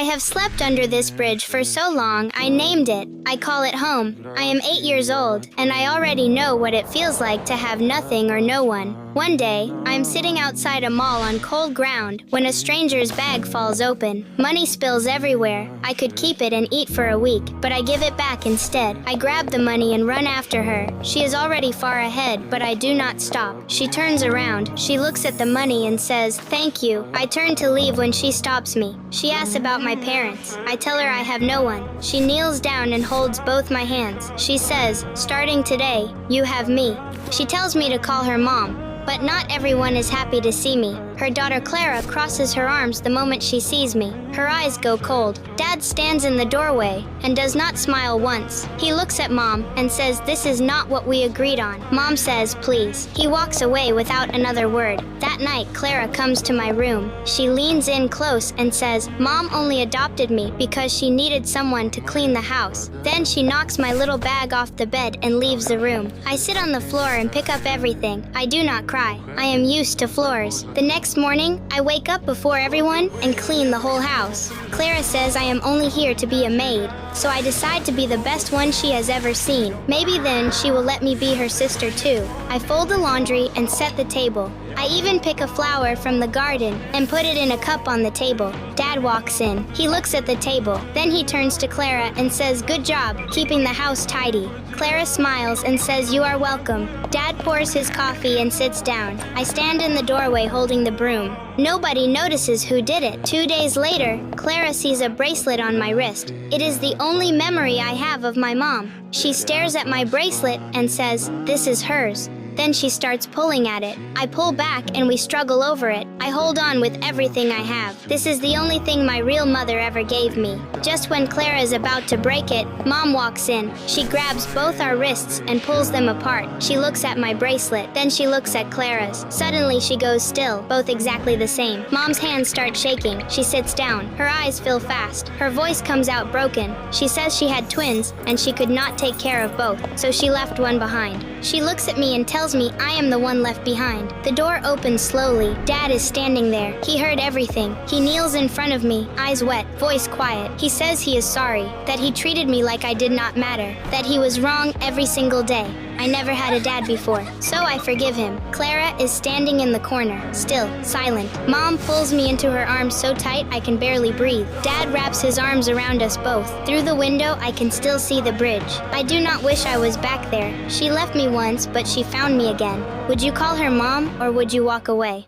I have slept under this bridge for so long I named it. I call it home. I am 8 years old, and I already know what it feels like to have nothing or no one. One day, I'm sitting outside a mall on cold ground when a stranger's bag falls open. Money spills everywhere. I could keep it and eat for a week, but I give it back instead. I grab the money and run after her. She is already far ahead, but I do not stop. She turns around. She looks at the money and says, "Thank you." I turn to leave when she stops me. She asks about my parents. I tell her I have no one. She kneels down and holds both my hands. She says, "Starting today, you have me." She tells me to call her mom. But not everyone is happy to see me. Her daughter Clara crosses her arms the moment she sees me. Her eyes go cold. Dad stands in the doorway and does not smile once. He looks at Mom and says, "This is not what we agreed on." Mom says, "Please." He walks away without another word. That night, Clara comes to my room. She leans in close and says, "Mom only adopted me because she needed someone to clean the house." Then she knocks my little bag off the bed and leaves the room. I sit on the floor and pick up everything. I do not cry. I am used to floors. The next morning, I wake up before everyone and clean the whole house. Clara says I am only here to be a maid, so I decide to be the best one she has ever seen. Maybe then she will let me be her sister too. I fold the laundry and set the table. I even pick a flower from the garden and put it in a cup on the table. Dad walks in. He looks at the table. Then he turns to Clara and says, "Good job, keeping the house tidy." Clara smiles and says, "You are welcome." Dad pours his coffee and sits down. I stand in the doorway holding the broom. Nobody notices who did it. 2 days later, Clara sees a bracelet on my wrist. It is the only memory I have of my mom. She stares at my bracelet and says, "This is hers." Then she starts pulling at it. I pull back and we struggle over it. I hold on with everything I have. This is the only thing my real mother ever gave me. Just when Clara is about to break it, Mom walks in. She grabs both our wrists and pulls them apart. She looks at my bracelet. Then she looks at Clara's. Suddenly she goes still, both exactly the same. Mom's hands start shaking. She sits down. Her eyes fill fast. Her voice comes out broken. She says she had twins and she could not take care of both, so she left one behind. She looks at me and tells me I am the one left behind. The door opens slowly. Dad is standing there. He heard everything. He kneels in front of me, eyes wet, voice quiet. He says he is sorry, that he treated me like I did not matter, that he was wrong every single day. I never had a dad before, so I forgive him. Clara is standing in the corner, still, silent. Mom pulls me into her arms so tight I can barely breathe. Dad wraps his arms around us both. Through the window, I can still see the bridge. I do not wish I was back there. She left me once, but she found me again. Would you call her Mom, or would you walk away?